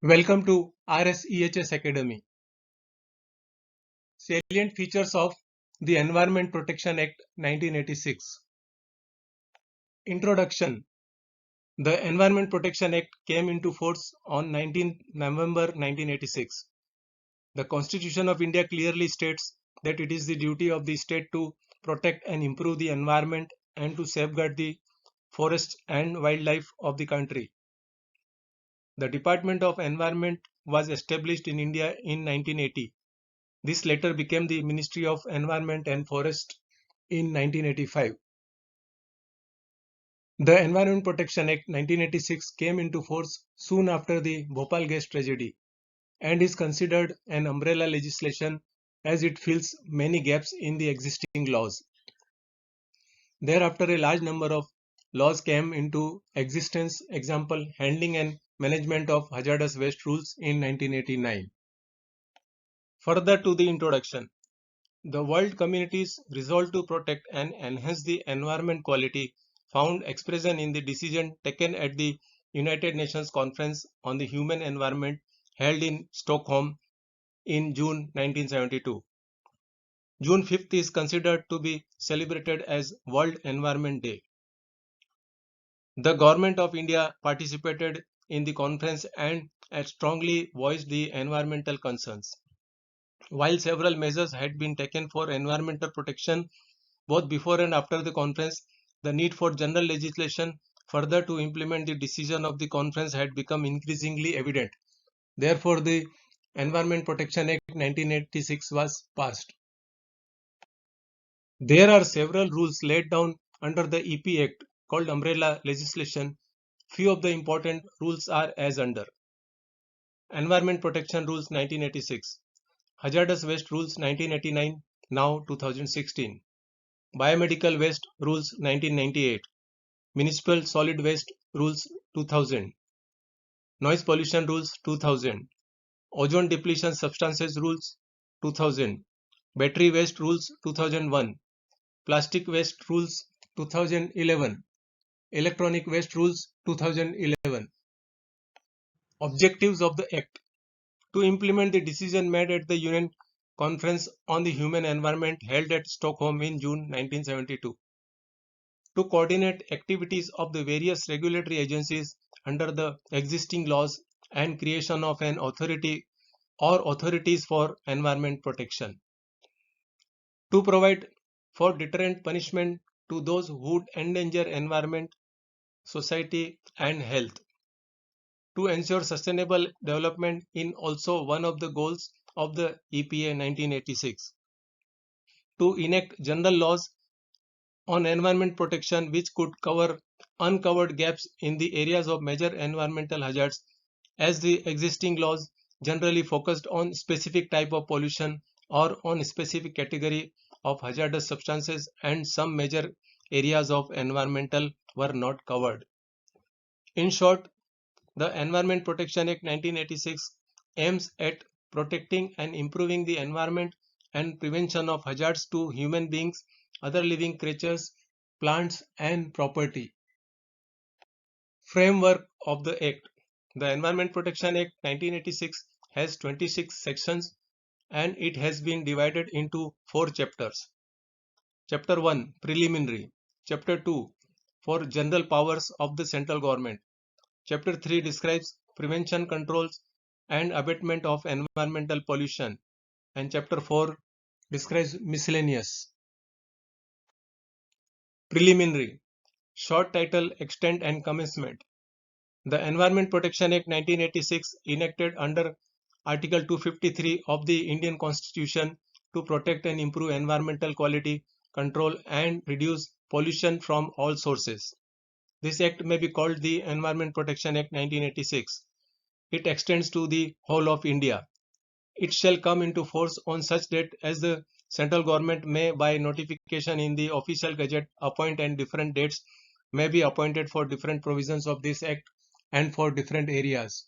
Welcome to RSEHS Academy. Salient features of the Environment Protection Act 1986. Introduction. The Environment Protection Act came into force on 19 November 1986. The Constitution of India clearly states that it is the duty of the state to protect and improve the environment and to safeguard the forests and wildlife of the country. The Department of Environment was established in India in 1980. This later became the Ministry of Environment and Forest in 1985. The Environment Protection Act 1986 came into force soon after the Bhopal gas tragedy and is considered an umbrella legislation as it fills many gaps in the existing laws. Thereafter, a large number of laws came into existence, example, handling and management of hazardous waste rules in 1989. Further to the introduction. The world communities resolved to protect and enhance the environment quality found expression in the decision taken at the United Nations Conference on the Human Environment held in Stockholm in June 1972. June 5th is considered to be celebrated as World Environment Day. The Government of India participated in the conference and strongly voiced the environmental concerns. While several measures had been taken for environmental protection both before and after the conference, the need for general legislation further to implement the decision of the conference had become increasingly evident. Therefore, the Environment Protection Act 1986 was passed. There are several rules laid down under the EP Act called umbrella legislation. Few of the important rules are as under. Environment Protection Rules 1986, Hazardous Waste Rules 1989, now 2016. Biomedical Waste Rules 1998, Municipal Solid Waste Rules 2000, Noise Pollution Rules 2000, Ozone Depletion Substances Rules 2000, Battery Waste Rules 2001, Plastic Waste Rules 2011, Electronic Waste Rules 2011. Objectives of the Act: to implement the decision made at the UN Conference on the Human Environment held at Stockholm in June 1972. To coordinate activities of the various regulatory agencies under the existing laws and creation of an authority or authorities for environment protection. To provide for deterrent punishment to those who would endanger environment, society and health. To ensure sustainable development in also one of the goals of the EPA 1986. To enact general laws on environment protection which could cover uncovered gaps in the areas of major environmental hazards, as the existing laws generally focused on specific type of pollution or on specific category of hazardous substances, and some major areas of environmental were not covered. In short, the Environment Protection Act 1986 aims at protecting and improving the environment and prevention of hazards to human beings, other living creatures, plants and property. Framework of the Act. The Environment Protection Act 1986 has 26 sections and it has been divided into 4 chapters. Chapter 1, Preliminary. Chapter 2, for general powers of the central government. Chapter 3 describes prevention, controls and abatement of environmental pollution, and Chapter 4 describes miscellaneous. Preliminary. Short title, extent and commencement. The Environment Protection Act 1986 enacted under Article 253 of the Indian Constitution to protect and improve environmental quality, control and reduce pollution from all sources. This act may be called the Environment Protection Act 1986. It extends to the whole of India. It shall come into force on such date as the central government may by notification in the official gazette appoint, and different dates may be appointed for different provisions of this act and for different areas.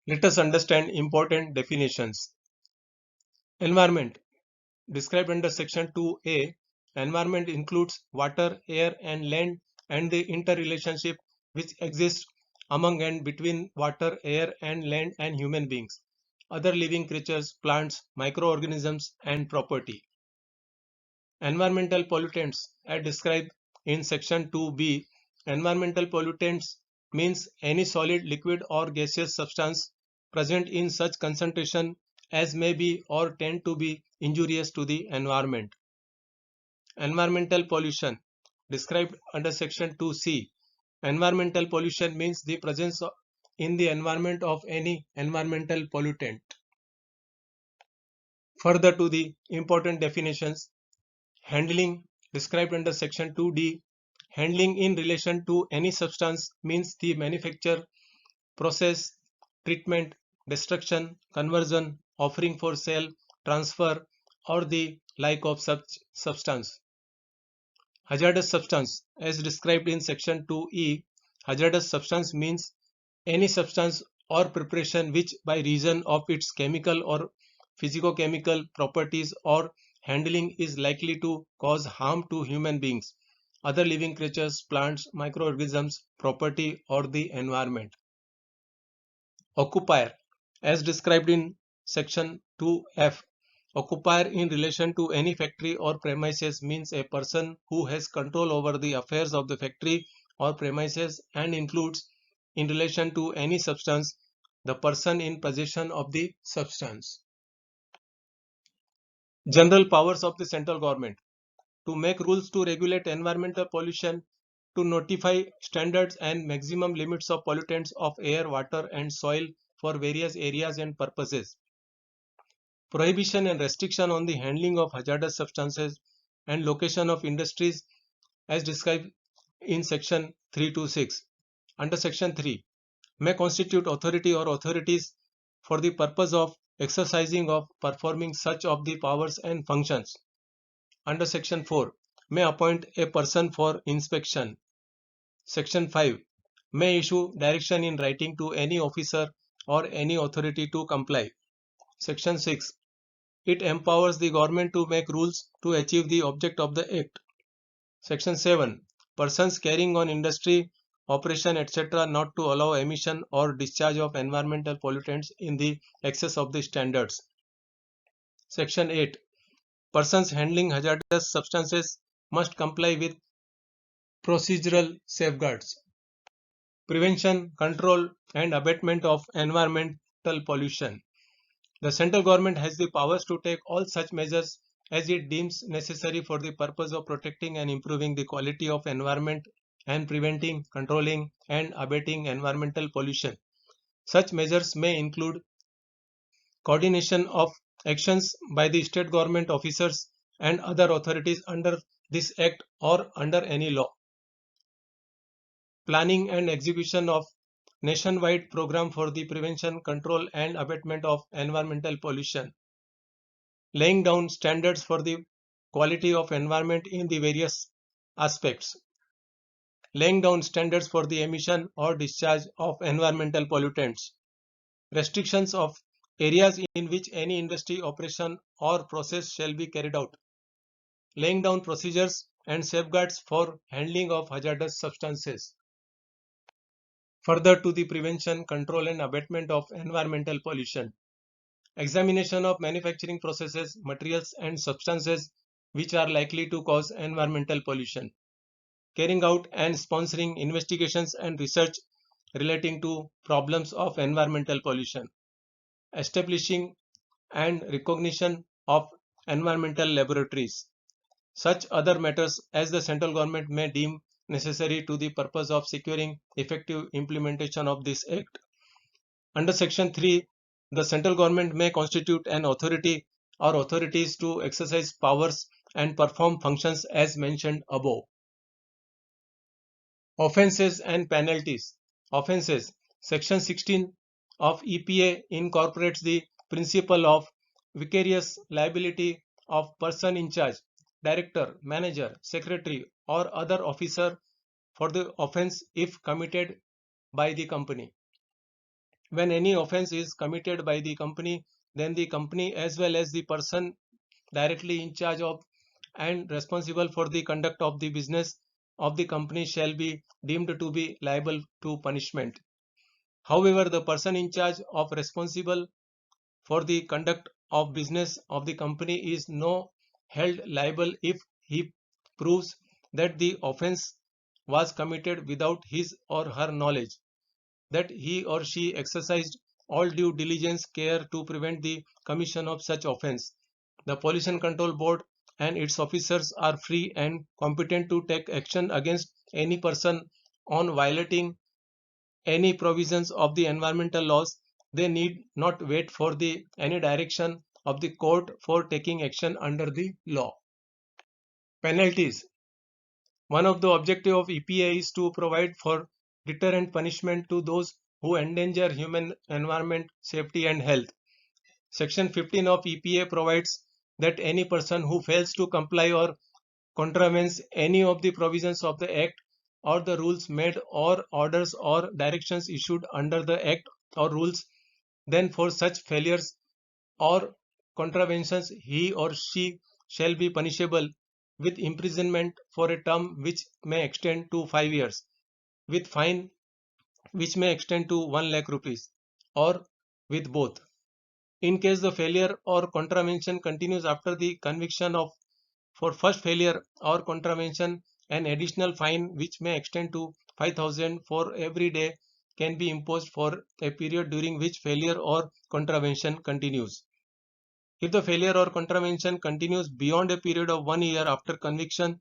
Let us understand important definitions. Environment. Described under section 2A, environment includes water, air and land and the interrelationship which exists among and between water, air, and land and human beings, other living creatures, plants, microorganisms, and property. Environmental pollutants as described in section 2b. Environmental pollutants means any solid, liquid, or gaseous substance present in such concentration as may be or tend to be injurious to the environment. Environmental pollution described under section 2c. Environmental pollution means the presence in the environment of any environmental pollutant. Further to the important definitions, handling described under section 2d. Handling in relation to any substance means the manufacture, process, treatment, destruction, conversion, offering for sale, transfer, or the like of such substance. Hazardous substance as described in section 2e. Hazardous substance means any substance or preparation which by reason of its chemical or physicochemical properties or handling is likely to cause harm to human beings, other living creatures, plants, microorganisms, property, or the environment. Occupier as described in section 2f. Occupier in relation to any factory or premises means a person who has control over the affairs of the factory or premises and includes, in relation to any substance, the person in possession of the substance. General powers of the central government: to make rules to regulate environmental pollution, to notify standards and maximum limits of pollutants of air, water, and soil for various areas and purposes. Prohibition and restriction on the handling of hazardous substances and location of industries as described in section 3 to 6. Under section 3, may constitute authority or authorities for the purpose of exercising of performing such of the powers and functions. Under section 4, may appoint a person for inspection. Section 5, may issue direction in writing to any officer or any authority to comply. Section 6, it empowers the government to make rules to achieve the object of the Act. Section 7, persons carrying on industry, operation, etc. not to allow emission or discharge of environmental pollutants in the excess of the standards. Section 8, persons handling hazardous substances must comply with procedural safeguards. Prevention, control, and abatement of environmental pollution. The central government has the powers to take all such measures as it deems necessary for the purpose of protecting and improving the quality of environment and preventing, controlling, and abating environmental pollution. Such measures may include coordination of actions by the state government officers and other authorities under this Act or under any law. Planning and execution of nationwide program for the prevention, control, and abatement of environmental pollution. Laying down standards for the quality of environment in the various aspects. Laying down standards for the emission or discharge of environmental pollutants. Restrictions of areas in which any industry, operation, or process shall be carried out. Laying down procedures and safeguards for handling of hazardous substances. Further to the prevention, control, and abatement of environmental pollution. Examination of manufacturing processes, materials, and substances which are likely to cause environmental pollution. Carrying out and sponsoring investigations and research relating to problems of environmental pollution. Establishing and recognition of environmental laboratories. Such other matters as the central government may deem necessary to the purpose of securing effective implementation of this Act. Under section 3, the central government may constitute an authority or authorities to exercise powers and perform functions as mentioned above. Offences and penalties. Offences. Section 16 of EPA incorporates the principle of vicarious liability of person in charge, director, manager, secretary, or other officer for the offence if committed by the company. When any offence is committed by the company, then the company as well as the person directly in charge of and responsible for the conduct of the business of the company shall be deemed to be liable to punishment. However, the person in charge of responsible for the conduct of business of the company is no held liable if he proves that the offence was committed without his or her knowledge, that he or she exercised all due diligence care to prevent the commission of such offence. The Pollution Control Board and its officers are free and competent to take action against any person on violating any provisions of the environmental laws. They need not wait for any direction of the court for taking action under the law. Penalties. One of the objectives of EPA is to provide for deterrent punishment to those who endanger human environment, safety and health. Section 15 of EPA provides that any person who fails to comply or contravenes any of the provisions of the Act or the rules made or orders or directions issued under the Act or rules, then for such failures or contraventions he or she shall be punishable with imprisonment for a term which may extend to 5 years, with fine which may extend to 1 lakh rupees, or with both. In case the failure or contravention continues after the conviction of for first failure or contravention, an additional fine which may extend to 5,000 for every day can be imposed for a period during which failure or contravention continues. If the failure or contravention continues beyond a period of 1 year after conviction,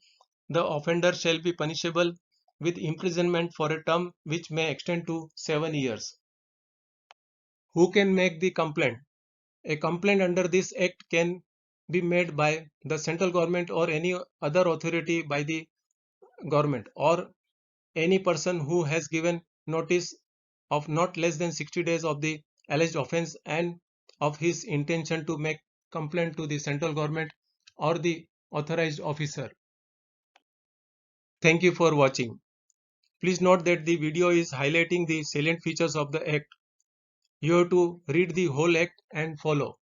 the offender shall be punishable with imprisonment for a term which may extend to 7 years. Who can make the complaint? A complaint under this Act can be made by the central government or any other authority by the government, or any person who has given notice of not less than 60 days of the alleged offence and of his intention to make complaint to the central government or the authorized officer. Thank you for watching. Please note that the video is highlighting the salient features of the Act. You have to read the whole Act and follow.